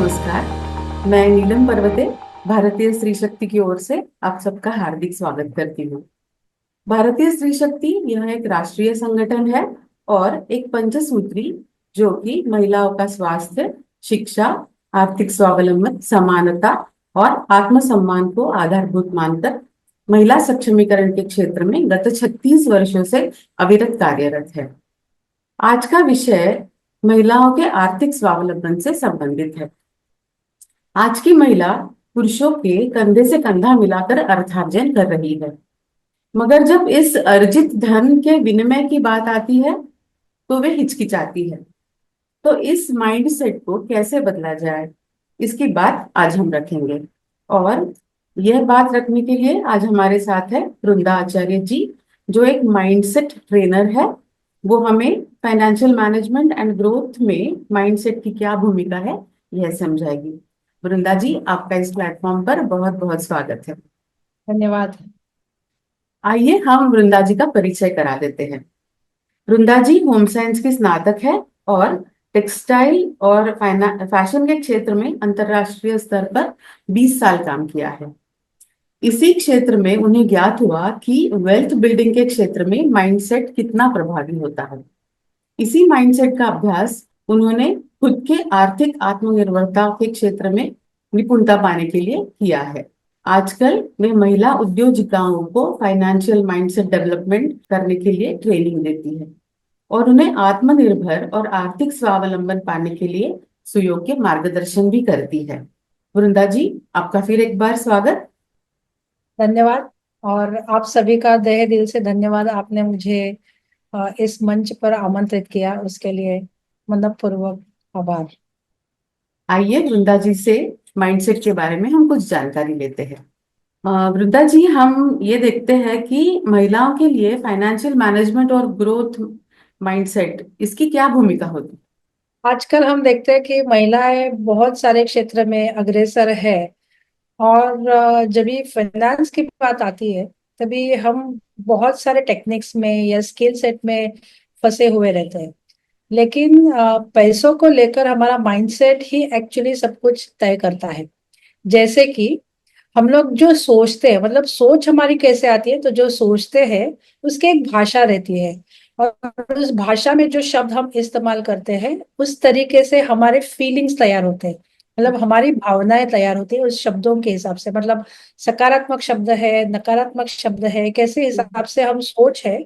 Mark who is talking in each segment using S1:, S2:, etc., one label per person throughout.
S1: नमस्कार। मैं नीलम पर्वते भारतीय स्त्री शक्ति की ओर से आप सबका हार्दिक स्वागत करती हूँ। भारतीय स्त्री शक्ति यह एक राष्ट्रीय संगठन है और एक पंचसूत्री जो कि महिलाओं का स्वास्थ्य, शिक्षा, आर्थिक स्वावलंबन, समानता और आत्मसम्मान को आधारभूत मानकर महिला सक्षमीकरण के क्षेत्र में गत 36 वर्षों से अविरत कार्यरत है। आज का विषय महिलाओं के आर्थिक स्वावलंबन से संबंधित है। आज की महिला पुरुषों के कंधे से कंधा मिलाकर अर्थार्जन कर रही है, मगर जब इस अर्जित धन के विनिमय की बात आती है तो वे हिचकिचाती है। तो इस माइंडसेट को कैसे बदला जाए, इसकी बात आज हम रखेंगे। और यह बात रखने के लिए आज हमारे साथ है वृंदा आचार्य जी, जो एक माइंडसेट ट्रेनर है। वो हमें फाइनेंशियल मैनेजमेंट एंड ग्रोथ में माइंडसेट की क्या भूमिका है यह समझाएगी। वृंदा जी, आपका इस प्लेटफॉर्म पर बहुत बहुत स्वागत है।
S2: धन्यवाद।
S1: आइए हम वृंदा जी का परिचय करा देते हैं। वृंदा जी होम साइंस की स्नातक है और टेक्सटाइल और फैशन के क्षेत्र में अंतरराष्ट्रीय स्तर पर 20 साल काम किया है। इसी क्षेत्र में उन्हें ज्ञात हुआ कि वेल्थ बिल्डिंग के क्षेत्र में माइंडसेट कितना प्रभावी होता है। इसी माइंडसेट का अभ्यास उन्होंने खुद के आर्थिक आत्मनिर्भरता के क्षेत्र में निपुणता पाने के लिए किया है। आजकल वे महिला उद्योजिकाओं को फाइनेंशियल माइंडसेट डेवलपमेंट करने के लिए ट्रेनिंग देती है और उन्हें आत्मनिर्भर और आर्थिक स्वावलंबन पाने के लिए सुयोग्य मार्गदर्शन भी करती है। वृंदा जी, आपका फिर एक बार स्वागत।
S2: धन्यवाद। और आप सभी का तहे दिल से धन्यवाद। आपने मुझे इस मंच पर आमंत्रित किया, उसके लिए मनपूर्वक आभार।
S1: आइए वृंदा जी से माइंडसेट के बारे में हम कुछ जानकारी लेते हैं। वृंदा जी, हम ये देखते हैं कि महिलाओं के लिए फाइनेंशियल मैनेजमेंट और ग्रोथ माइंडसेट, इसकी क्या भूमिका होती है?
S2: आजकल हम देखते हैं कि महिलाएं बहुत सारे क्षेत्र में अग्रसर है। और जब ये फाइनेंस की बात आती है, तभी हम बहुत सारे टेक्निक्स में या स्किल सेट में फंसे हुए रहते हैं। लेकिन पैसों को लेकर हमारा माइंडसेट ही एक्चुअली सब कुछ तय करता है। जैसे कि हम लोग जो सोचते हैं, मतलब सोच हमारी कैसे आती है, तो जो सोचते हैं उसकी एक भाषा रहती है। और उस भाषा में जो शब्द हम इस्तेमाल करते हैं, उस तरीके से हमारे फीलिंग्स तैयार होते हैं। मतलब हमारी भावनाएं तैयार होती है उस शब्दों के हिसाब से। मतलब सकारात्मक शब्द है, नकारात्मक शब्द है, कैसे हिसाब से हम सोच है,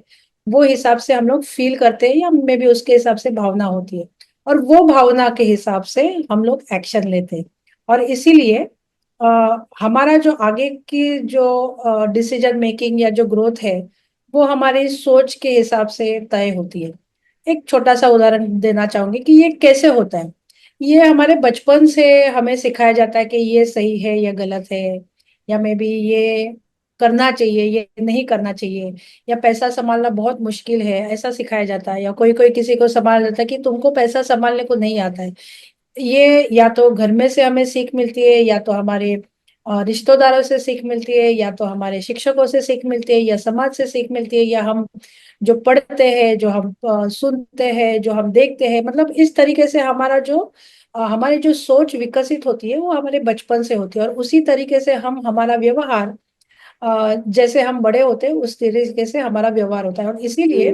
S2: वो हिसाब से हम लोग फील करते हैं, या मे भी उसके हिसाब से भावना होती है। और वो भावना के हिसाब से हम लोग एक्शन लेते हैं। और इसीलिए हमारा जो आगे की जो डिसीजन मेकिंग या जो ग्रोथ है, वो हमारी सोच के हिसाब से तय होती है। एक छोटा सा उदाहरण देना चाहूंगी कि ये कैसे होता है। ये हमारे बचपन से हमें सिखाया जाता है कि ये सही है या गलत है, या मे बी ये करना चाहिए, ये नहीं करना चाहिए, या पैसा संभालना बहुत मुश्किल है, ऐसा सिखाया जाता है। या कोई कोई किसी को संभाल देता है कि तुमको पैसा संभालने को नहीं आता है। ये या तो घर में से हमें सीख मिलती है, या तो हमारे रिश्तेदारों से सीख मिलती है, या तो हमारे शिक्षकों से सीख मिलती है, या समाज से सीख मिलती है, या हम जो पढ़ते हैं, जो हम सुनते हैं, जो हम देखते हैं। मतलब इस तरीके से हमारा जो हमारी जो सोच विकसित होती है, वो हमारे बचपन से होती है। और उसी तरीके से हम हमारा व्यवहार, जैसे हम बड़े होते हैं उस तरीके से हमारा व्यवहार होता है। और इसीलिए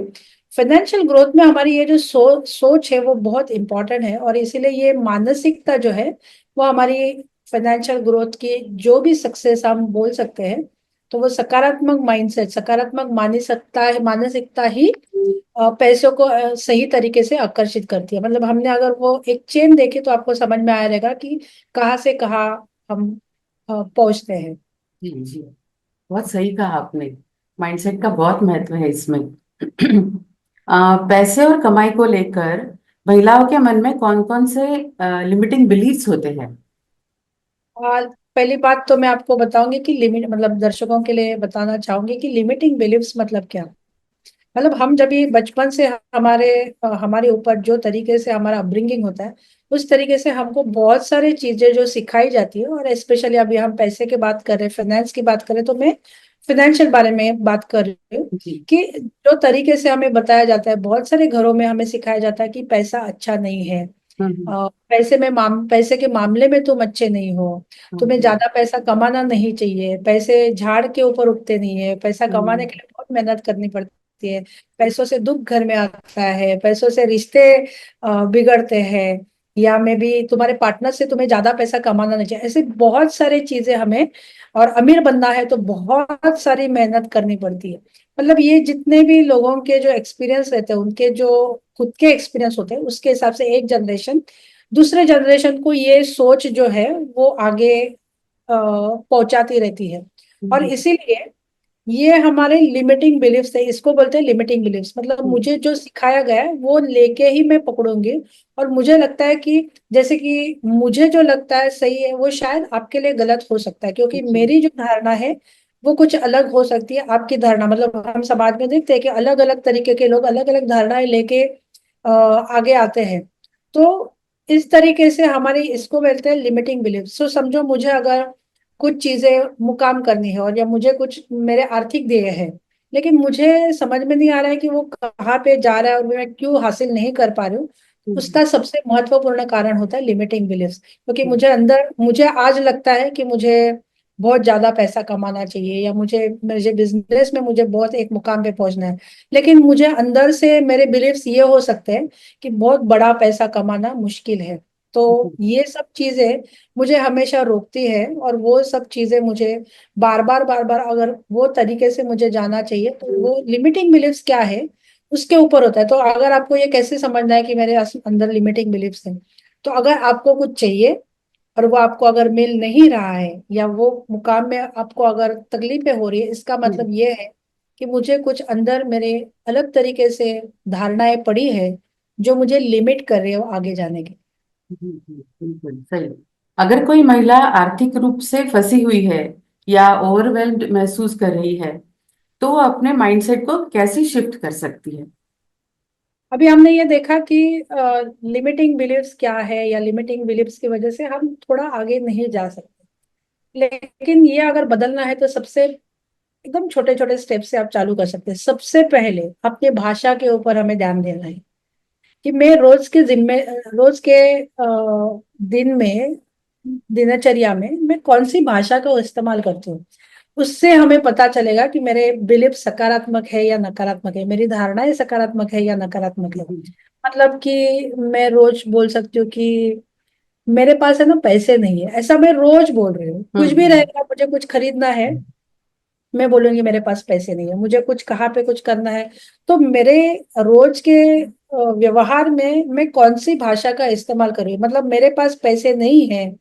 S2: फाइनेंशियल ग्रोथ में हमारी ये जो सोच है, वो बहुत इंपॉर्टेंट है। और इसीलिए ये मानसिकता जो है, वो हमारी फाइनेंशियल ग्रोथ की जो भी सक्सेस हम बोल सकते हैं, तो वो सकारात्मक माइंडसेट, सकारात्मक मानसिकता ही पैसों को सही तरीके से आकर्षित करती है। मतलब हमने अगर वो एक चेन देखे, तो आपको समझ में आया रहेगा कि कहाँ से कहाँ हम पहुंचते हैं।
S1: जी जी, बहुत सही कहा आपने। माइंडसेट का बहुत महत्व है इसमें। पैसे और कमाई को लेकर महिलाओं के मन में कौन कौन से लिमिटिंग बिलीफ्स होते हैं?
S2: और पहली बात तो मैं आपको बताऊंगी कि लिमिट, मतलब दर्शकों के लिए बताना चाहूंगी कि लिमिटिंग बिलीव्स मतलब क्या। मतलब हम जब भी बचपन से हमारे ऊपर जो तरीके से हमारा अपब्रिंगिंग होता है, उस तरीके से हमको बहुत सारी चीजें जो सिखाई जाती है। और स्पेशली अभी हम पैसे की बात कर रहे हैं, फाइनेंस की बात करें, तो मैं फाइनेंशियल बारे में बात कर रही हूँ।
S1: जी
S2: कि जो तरीके से हमें बताया जाता है, बहुत सारे घरों में हमें सिखाया जाता है कि पैसा अच्छा नहीं है,
S1: हम्म।
S2: पैसे के मामले में तुम अच्छे नहीं हो, तुम्हें
S1: हम्म।
S2: ज्यादा पैसा कमाना नहीं चाहिए, पैसे झाड़ के ऊपर उगते नहीं है, पैसा कमाने
S1: हम्म।
S2: के लिए बहुत मेहनत करनी पड़ती है, पैसों से दुख घर में आता है, पैसों से रिश्ते बिगड़ते हैं, या में भी तुम्हारे पार्टनर से तुम्हें ज्यादा पैसा कमाना नहीं चाहिए, ऐसे बहुत सारी चीजें हमें, और अमीर बनना है तो बहुत सारी मेहनत करनी पड़ती है। मतलब ये जितने भी लोगों के जो एक्सपीरियंस रहते हैं, उनके जो खुद के एक्सपीरियंस होते हैं, उसके हिसाब से एक जनरेशन दूसरे जनरेशन को ये सोच जो है वो आगे पहुंचाती रहती है। और
S1: हम्म।
S2: इसीलिए ये हमारे लिमिटिंग बिलीफ्स है, इसको बोलते हैं लिमिटिंग बिलीफ्स। मतलब
S1: हम्म।
S2: मुझे जो सिखाया गया है वो लेके ही मैं पकड़ूंगी, और मुझे लगता है कि जैसे कि मुझे जो लगता है सही है वो शायद आपके लिए गलत हो सकता है, क्योंकि
S1: जी।
S2: मेरी जो धारणा है वो कुछ अलग हो सकती है आपकी धारणा। मतलब हम समाज में देखते हैं कि अलग अलग तरीके के लोग अलग अलग धारणाएं लेके आगे आते हैं। तो इस तरीके से हमारी इसको बोलते हैं लिमिटिंग बिलीफ। सो समझो मुझे अगर कुछ चीजें मुकाम करनी है, और या मुझे कुछ मेरे आर्थिक ध्येय है, लेकिन मुझे समझ में नहीं आ रहा है कि वो कहाँ पे जा रहा है और मैं क्यों हासिल नहीं कर पा रही हूँ।
S1: हम्म।
S2: उसका सबसे महत्वपूर्ण कारण होता है लिमिटिंग बिलीफ्स। क्योंकि
S1: हम्म।
S2: मुझे आज लगता है कि मुझे बहुत ज्यादा पैसा कमाना चाहिए, या मुझे मुझे बिजनेस में मुझे बहुत एक मुकाम पे पहुंचना है, लेकिन मुझे अंदर से मेरे बिलीफ्स ये हो सकते हैं कि बहुत बड़ा पैसा कमाना मुश्किल है। तो
S1: हम्म।
S2: ये सब चीजें मुझे हमेशा रोकती है, और वो सब चीजें मुझे बार बार अगर वो तरीके से मुझे जाना चाहिए, तो वो लिमिटिंग बिलीफ्स क्या है उसके ऊपर होता है। तो अगर आपको ये कैसे समझना है कि मेरे अंदर लिमिटिंग बिलीफ्स हैं, तो अगर आपको कुछ चाहिए और वो आपको अगर मिल नहीं रहा है, या वो मुकाम में आपको अगर तकलीफें हो रही है, इसका
S1: हम्म।
S2: मतलब ये है कि मुझे कुछ अंदर मेरे अलग तरीके से धारणाएं पड़ी है जो मुझे लिमिट कर रही है वो आगे जाने की।
S1: बिल्कुल सही। अगर कोई महिला आर्थिक रूप से फंसी हुई है या ओवरवेल्म्ड महसूस कर रही है, तो वो अपने माइंडसेट को कैसे शिफ्ट कर सकती है?
S2: अभी हमने ये देखा कि लिमिटिंग बिलीव्स क्या है, या लिमिटिंग बिलीव्स की वजह से हम थोड़ा आगे नहीं जा सकते। लेकिन ये अगर बदलना है तो सबसे एकदम छोटे छोटे स्टेप से आप चालू कर सकते हैं। सबसे पहले अपनी भाषा के ऊपर हमें ध्यान देना है कि मैं रोज के दिन में, दिनचर्या में मैं कौन सी भाषा का इस्तेमाल करती हूँ। उससे हमें पता चलेगा कि मेरे बिलीफ सकारात्मक है या नकारात्मक है, मेरी धारणाएं सकारात्मक है या नकारात्मक है।
S1: हम्म।
S2: मतलब कि मैं रोज बोल सकती हूँ कि मेरे पास है ना पैसे नहीं है, ऐसा मैं रोज बोल रही हूँ। कुछ भी
S1: हम्म।
S2: रहेगा, मुझे कुछ खरीदना है, मैं बोलूंगी मेरे पास पैसे नहीं है। मुझे कुछ कहाँ पे कुछ करना है, तो मेरे रोज के व्यवहार में मैं कौन सी भाषा का इस्तेमाल कर रही हूँ। मतलब मेरे पास पैसे नहीं है,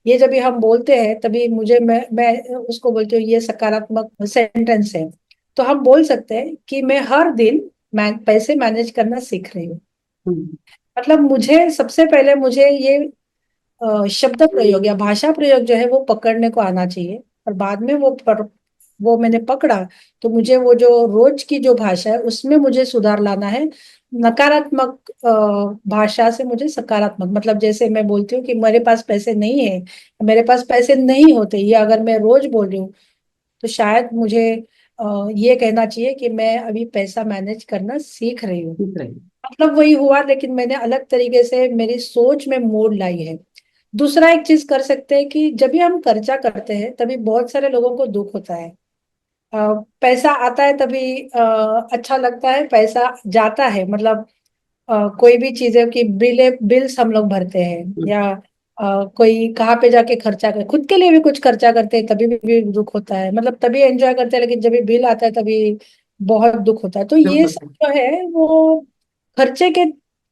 S2: ये जब भी हम बोलते हैं तभी मैं उसको बोलती हूँ ये सकारात्मक सेंटेंस है। तो हम बोल सकते हैं कि मैं हर दिन पैसे मैनेज करना सीख रही हूँ।
S1: हम्म।
S2: मतलब मुझे सबसे पहले मुझे ये शब्द प्रयोग या भाषा प्रयोग जो है वो पकड़ने को आना चाहिए, और बाद में वो मैंने पकड़ा, तो मुझे वो जो रोज की जो भाषा है उसमें मुझे सुधार लाना है। नकारात्मक भाषा से मुझे सकारात्मक, मतलब जैसे मैं बोलती हूँ कि मेरे पास पैसे नहीं है, मेरे पास पैसे नहीं होते, ये अगर मैं रोज बोल रही हूँ, तो शायद मुझे ये कहना चाहिए कि मैं अभी पैसा मैनेज करना सीख रही हूँ।
S1: ठीक रही।
S2: मतलब वही हुआ, लेकिन मैंने अलग तरीके से मेरी सोच में मोड़ लाई है। दूसरा एक चीज कर सकते हैं कि जब भी हम खर्चा करते हैं तभी बहुत सारे लोगों को दुख होता है। पैसा आता है तभी अच्छा लगता है, पैसा जाता है मतलब कोई भी चीजें की बिल्स हम लोग भरते हैं,
S1: हम्म।
S2: या कोई कहाँ पे जाके खर्चा कर, खुद के लिए भी कुछ खर्चा करते हैं तभी भी दुख होता है। मतलब तभी एंजॉय करते हैं, लेकिन जब भी बिल आता है तभी बहुत दुख होता है। तो
S1: जो
S2: ये
S1: होता
S2: सब
S1: है।
S2: जो है वो खर्चे के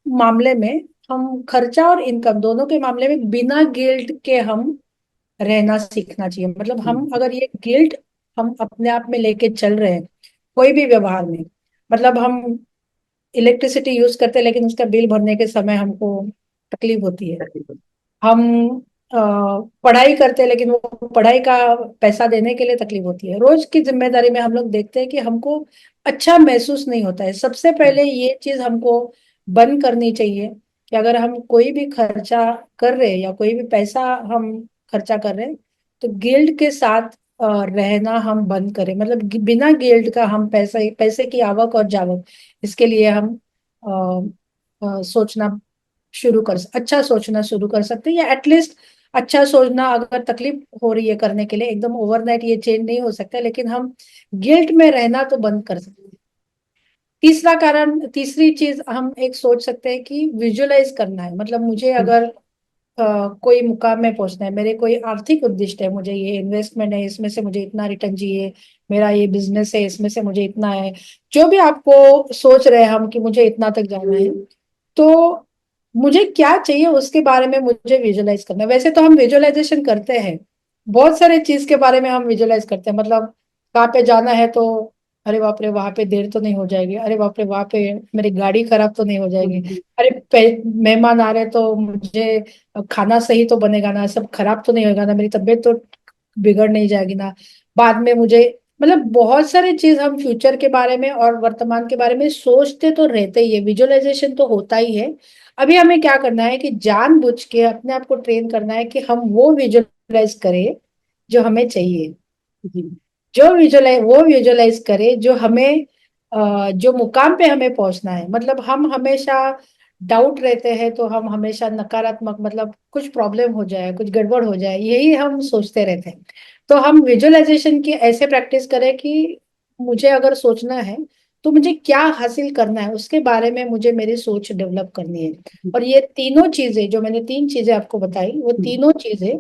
S2: मामले में, हम खर्चा और इनकम दोनों के मामले में बिना गिल्ट के हम रहना सीखना चाहिए। मतलब हम
S1: हम्म।
S2: अगर ये गिल्ट हम अपने आप में लेके चल रहे हैं कोई भी व्यवहार में, मतलब हम इलेक्ट्रिसिटी यूज करते हैं लेकिन उसका बिल भरने के समय हमको तकलीफ होती है।
S1: तकरीबन।
S2: हम अ, पढ़ाई करते हैं लेकिन वो पढ़ाई का पैसा देने के लिए तकलीफ होती है। रोज की जिम्मेदारी में हम लोग देखते हैं कि हमको अच्छा महसूस नहीं होता है। सबसे पहले ये चीज हमको बंद करनी चाहिए कि अगर हम कोई भी खर्चा कर रहे हैं या कोई भी पैसा हम खर्चा कर रहे हैं, तो गिल्ट के साथ रहना हम बंद करें। मतलब बिना गिल्ट का हम पैसे पैसे की आवक और जावक, इसके लिए हम सोचना अच्छा सोचना शुरू कर सकते हैं, या एटलीस्ट अच्छा सोचना, अगर तकलीफ हो रही है करने के लिए, एकदम ओवरनाइट ये चेंज नहीं हो सकता, लेकिन हम गिल्ट में रहना तो बंद कर सकते हैं। तीसरी चीज हम एक सोच सकते हैं कि विजुअलाइज करना है। मतलब मुझे अगर कोई मुकाम में पहुंचना है, मेरे कोई आर्थिक उद्दिष्ट है, मुझे ये इन्वेस्टमेंट है, इसमें से मुझे इतना रिटर्न चाहिए, मेरा ये बिजनेस है, इसमें से मुझे इतना है, जो भी आपको सोच रहे हैं हम कि मुझे इतना तक जाना है, तो मुझे क्या चाहिए उसके बारे में मुझे विजुअलाइज करना है। वैसे तो हम विजुअलाइजेशन करते हैं, बहुत सारे चीज के बारे में हम विजुअलाइज करते हैं। मतलब कहाँ पे जाना है तो अरे बाप रे वहां पे देर तो नहीं हो जाएगी, अरे बाप रे वहां पे मेरी गाड़ी खराब तो नहीं हो जाएगी, अरे मेहमान आ रहे तो मुझे खाना सही तो बनेगा ना, सब खराब तो नहीं होगा ना, मेरी तबीयत तो बिगड़ नहीं जाएगी ना, बाद में मुझे, मतलब बहुत सारी चीज हम फ्यूचर के बारे में और वर्तमान के बारे में सोचते तो रहते ही है, विजुअलाइजेशन तो होता ही है। अभी हमें क्या करना है कि जानबूझ के अपने आप को ट्रेन करना है कि हम वो विजुअलाइज करें जो हमें चाहिए,
S1: जी।
S2: वो विजुअलाइज करें जो हमें जो मुकाम पे हमें पहुंचना है। मतलब हम हमेशा डाउट रहते हैं, तो हम हमेशा नकारात्मक, मतलब कुछ प्रॉब्लम हो जाए, कुछ गड़बड़ हो जाए, यही हम सोचते रहते हैं। तो हम विजुअलाइजेशन की ऐसे प्रैक्टिस करें कि मुझे अगर सोचना है तो मुझे क्या हासिल करना है, उसके बारे में मुझे मेरी सोच डेवलप करनी है। और ये तीनों चीजें जो मैंने तीन चीजें आपको बताई, वो तीनों चीजें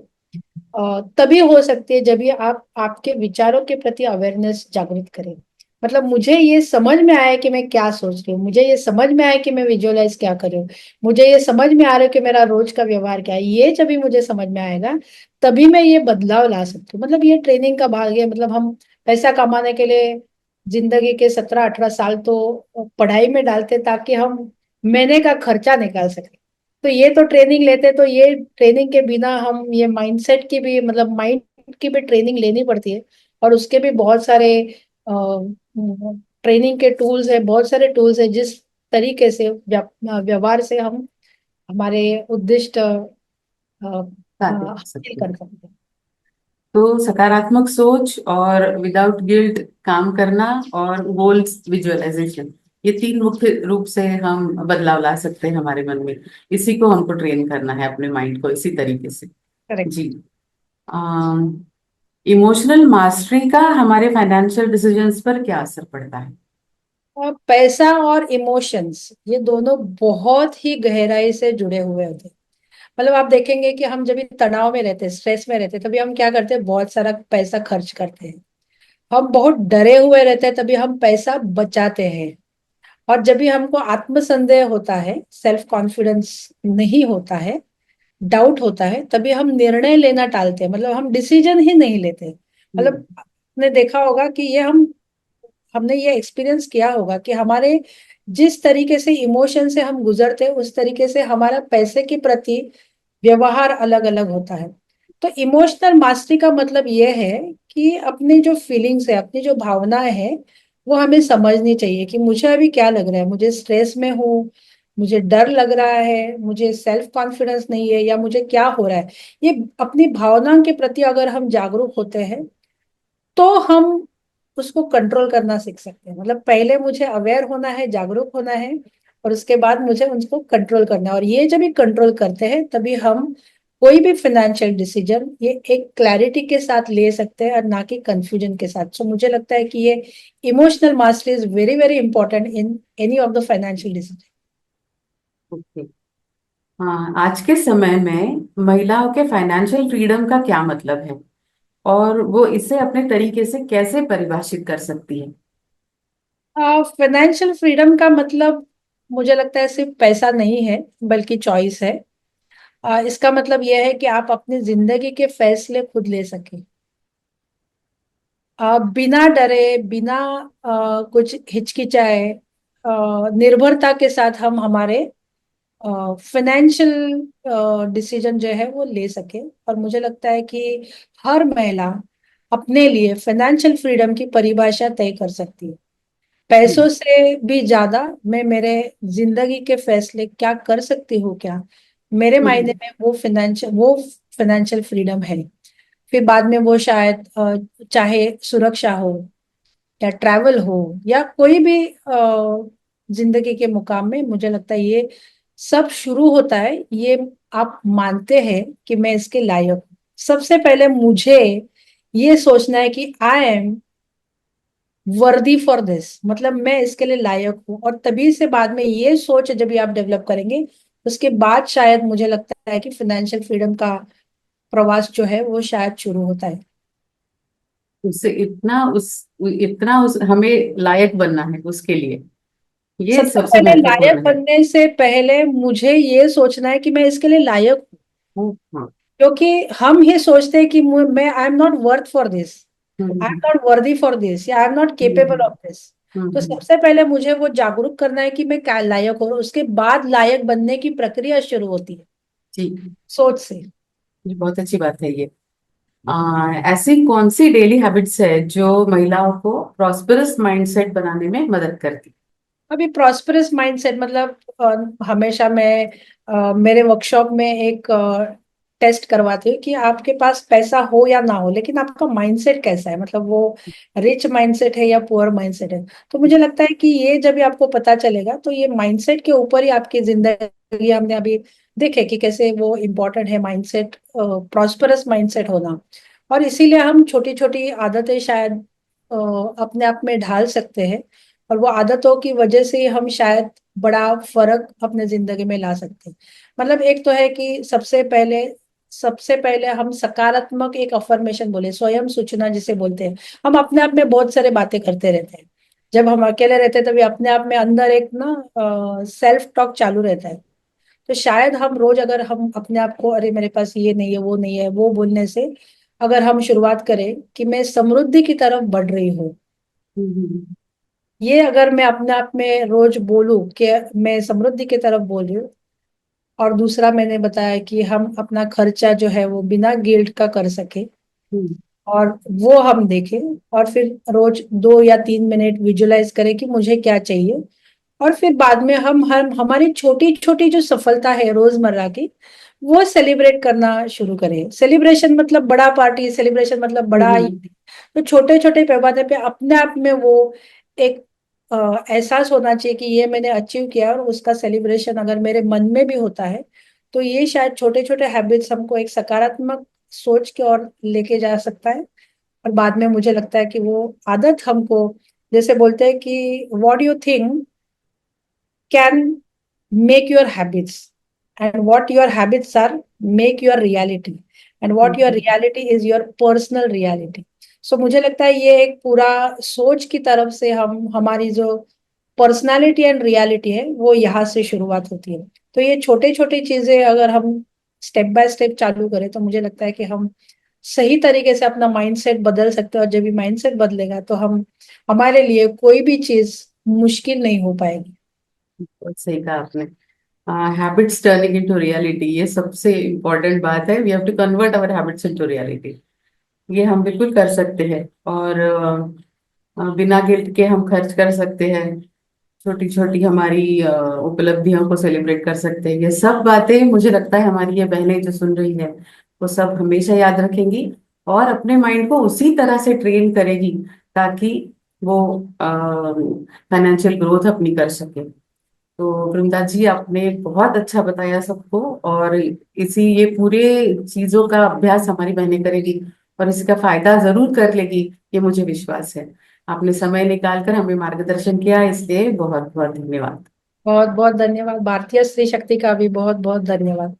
S2: तभी हो सकती है जब ये आप आपके विचारों के प्रति अवेयरनेस जागृत करें। मतलब मुझे ये समझ में आया कि मैं क्या सोच रही हूँ, मुझे ये समझ में आया कि मैं विजुअलाइज क्या कर रही हूँ, मुझे ये समझ में आ रहा है कि मेरा रोज का व्यवहार क्या है, ये जब भी मुझे समझ में आएगा तभी मैं ये बदलाव ला सकती हूँ। मतलब ये ट्रेनिंग का भाग है। मतलब हम पैसा कमाने के लिए जिंदगी के 17-18 साल तो पढ़ाई में डालते ताकि हम महीने का खर्चा निकाल सके। तो ये तो ट्रेनिंग लेते, तो ये ट्रेनिंग के बिना हम ये माइंडसेट की भी, मतलब माइंड की भी ट्रेनिंग लेनी पड़ती है। और उसके भी बहुत सारे ट्रेनिंग के टूल्स है, बहुत सारे टूल्स है जिस तरीके से व्यवहार से हम हमारे उद्दिष्ट
S1: साबित कर
S2: हासिल
S1: सकते हैं।
S2: कर सकते हैं।
S1: तो सकारात्मक सोच और विदाउट गिल्ट काम करना और गोल्स विजुअलाइजेशन, ये तीन मुख्य रूप से हम बदलाव ला सकते हैं हमारे मन में। इसी को हमको ट्रेन करना है अपने माइंड को इसी तरीके से।
S2: करेक्ट।
S1: जी। इमोशनल मास्टरी का हमारे फाइनेंशियल डिसीजंस पर क्या असर पड़ता है?
S2: और पैसा और इमोशंस ये दोनों बहुत ही गहराई से जुड़े हुए होते हैं। मतलब आप देखेंगे कि हम जब भी तनाव में रहते हैं, स्ट्रेस में रहते हैं, तभी हम क्या करते हैं, बहुत सारा पैसा खर्च करते हैं। हम बहुत डरे हुए रहते हैं, तभी हम पैसा बचाते हैं। और जब भी हमको आत्मसंदेह होता है, सेल्फ कॉन्फिडेंस नहीं होता है, डाउट होता है, तभी हम निर्णय लेना टालते हैं, मतलब हम डिसीजन ही नहीं लेते।
S1: हम्म।
S2: मतलब आपने देखा होगा कि ये हमने ये एक्सपीरियंस किया होगा कि हमारे जिस तरीके से इमोशन से हम गुजरते हैं, उस तरीके से हमारा पैसे के प्रति व्यवहार अलग अलग होता है। तो इमोशनल मास्टरी का मतलब ये है कि अपनी जो फीलिंग्स है, अपनी जो भावनाएं हैं, वो हमें समझनी चाहिए कि मुझे अभी क्या लग रहा है, मुझे स्ट्रेस में हूँ, मुझे डर लग रहा है, मुझे सेल्फ कॉन्फिडेंस नहीं है, या मुझे क्या हो रहा है। ये अपनी भावनाओं के प्रति अगर हम जागरूक होते हैं तो हम उसको कंट्रोल करना सीख सकते हैं। मतलब पहले मुझे अवेयर होना है, जागरूक होना है, और उसके बाद मुझे उसको कंट्रोल करना है। और ये जब भी कंट्रोल करते हैं तभी हम कोई भी फाइनेंशियल डिसीजन ये एक क्लैरिटी के साथ ले सकते हैं, और ना कि कंफ्यूजन के साथ। सो मुझे लगता है कि ये emotional mastery is very very important in any of the financial decision.
S1: Okay. हाँ, आज के समय में महिलाओं के फाइनेंशियल फ्रीडम का क्या मतलब है और वो इसे अपने तरीके से कैसे परिभाषित कर सकती है?
S2: फाइनेंशियल फ्रीडम का मतलब मुझे लगता है सिर्फ पैसा नहीं है, बल्कि चॉइस है। इसका मतलब यह है कि आप अपनी जिंदगी के फैसले खुद ले सके, बिना डरे, बिना कुछ हिचकिचाए, निर्भरता के साथ हम हमारे फाइनेंशियल डिसीजन जो है वो ले सके। और मुझे लगता है कि हर महिला अपने लिए फाइनेंशियल फ्रीडम की परिभाषा तय कर सकती है। पैसों
S1: हम्म।
S2: से भी ज्यादा मैं मेरे जिंदगी के फैसले क्या कर सकती हूँ, क्या मेरे मायने
S1: हम्म।
S2: में वो फाइनेंशियल फ्रीडम है। फिर बाद में वो शायद चाहे सुरक्षा हो, या ट्रैवल हो, या कोई भी जिंदगी के मुकाम में, मुझे लगता है ये सब शुरू होता है, ये आप मानते हैं कि मैं इसके लायक हूँ। सबसे पहले मुझे ये सोचना है कि आई एम वर्दी फॉर दिस, मतलब मैं इसके लिए लायक हूँ। और तभी से बाद में ये सोच जब भी आप डेवलप करेंगे, उसके बाद शायद मुझे लगता है कि फाइनेंशियल फ्रीडम का प्रवास जो है वो शायद शुरू होता है।
S1: उससे इतना उस हमें लायक बनना है उसके लिए, ये
S2: सबसे
S1: सबसे
S2: पहले लायक
S1: महत्वपूर्ण है।
S2: बनने से पहले मुझे ये सोचना है कि मैं इसके लिए लायक हूँ।
S1: हाँ।
S2: क्योंकि हम ये सोचते हैं कि मैं I am not worth for this, I am
S1: hmm.
S2: Not worthy for this, या I am not
S1: hmm.
S2: Capable of this. तो
S1: हम्म।
S2: सबसे पहले मुझे वो जागरूक करना है कि मैं क्या लायक हूँ, उसके बाद लायक बनने की प्रक्रिया शुरू होती है,
S1: जी,
S2: सोच से।
S1: ये बहुत अच्छी बात है ये। ऐसी कौन सी डेली हैबिट्स है जो महिलाओं को प्रॉस्पेरस माइंडसेट बनाने में मदद करती?
S2: अभी प्रॉस्पेरस माइंडसेट मतलब हमेशा मैं मेरे वर्कशॉप में एक टेस्ट करवाती हूँ कि आपके पास पैसा हो या ना हो, लेकिन आपका माइंडसेट कैसा है, मतलब वो रिच माइंडसेट है या पुअर माइंडसेट है। तो मुझे लगता है कि ये जब भी आपको पता चलेगा तो ये माइंडसेट के ऊपर ही आपकी जिंदगी, हमने अभी देखे कि कैसे वो इम्पोर्टेंट है माइंडसेट, प्रॉस्पेरस माइंडसेट होना। और इसीलिए हम छोटी छोटी आदतें शायद अपने आप में ढाल सकते हैं, और वो आदतों की वजह से ही हम शायद बड़ा फर्क अपने जिंदगी में ला सकते हैं। मतलब एक तो है कि सबसे पहले हम सकारात्मक एक अफर्मेशन बोले, स्वयं सूचना जिसे बोलते हैं। हम अपने आप में बहुत सारे बातें करते रहते हैं। जब हम अकेले रहते हैं तभी अपने आप में अंदर एक ना सेल्फ टॉक चालू रहता है। तो शायद हम रोज अगर हम अपने आप को, अरे मेरे पास ये नहीं है, वो नहीं है, वो बोलने से अगर हम शुरुआत करें कि मैं समृद्धि की तरफ बढ़ रही हूँ,
S1: हम्म।
S2: ये अगर मैं अपने आप में रोज बोलूं कि मैं समृद्धि की तरफ बोल रही हूँ। और दूसरा मैंने बताया कि हम अपना खर्चा जो है वो बिना गिल्ट का कर सके,
S1: हम्म।
S2: और वो हम देखें, और फिर रोज 2 या 3 मिनट विजुलाइज करें कि मुझे क्या चाहिए। और फिर बाद में हम हमारी छोटी छोटी जो सफलता है रोजमर्रा की, वो सेलिब्रेट करना शुरू करें। सेलिब्रेशन मतलब बड़ा पार्टी, सेलिब्रेशन मतलब
S1: हम्म।
S2: बड़ा तो छोटे छोटे पैमाने पे अपने आप में वो एक एहसास होना चाहिए कि ये मैंने अचीव किया, और उसका सेलिब्रेशन अगर मेरे मन में भी होता है, तो ये शायद छोटे छोटे हैबिट्स हमको एक सकारात्मक सोच की ओर लेके जा सकता है। और बाद में मुझे लगता है कि वो आदत हमको, जैसे बोलते हैं कि what you think can make your habits, and what your habits are make your reality, and what your
S1: hmm.
S2: reality is your personal reality. So मुझे लगता है ये एक पूरा सोच की तरफ से हम हमारी जो पर्सनालिटी एंड रियलिटी है वो यहाँ से शुरुआत होती है। तो ये छोटे छोटे चीजें अगर हम स्टेप बाय स्टेप चालू करें तो मुझे लगता है कि हम सही तरीके से अपना माइंडसेट बदल सकते हैं। और जब भी माइंडसेट बदलेगा तो हम हमारे लिए कोई भी चीज मुश्किल नहीं हो पाएगी।
S1: बहुत सही कहा आपने। हैबिट्स टर्निंग इनटू रियलिटी, ये सबसे इम्पोर्टेंट बात है। We have to convert our habits into reality. ये हम बिल्कुल कर सकते हैं। और बिना गिल्ट के हम खर्च कर सकते हैं। छोटी छोटी हमारी उपलब्धियों को सेलिब्रेट कर सकते हैं। ये सब बातें मुझे लगता है हमारी ये बहनें जो सुन रही है वो सब हमेशा याद रखेंगी और अपने माइंड को उसी तरह से ट्रेन करेगी ताकि वो फाइनेंशियल ग्रोथ अपनी कर सके। तो वृंदा जी, आपने बहुत अच्छा बताया सबको। और इसी ये पूरे चीजों का अभ्यास हमारी बहनें करेगी और इसका फायदा जरूर कर लेगी, ये मुझे विश्वास है। आपने समय निकाल कर हमें मार्गदर्शन किया, इसलिए बहुत बहुत धन्यवाद।
S2: बहुत बहुत धन्यवाद। भारतीय स्त्री शक्ति का भी बहुत बहुत धन्यवाद।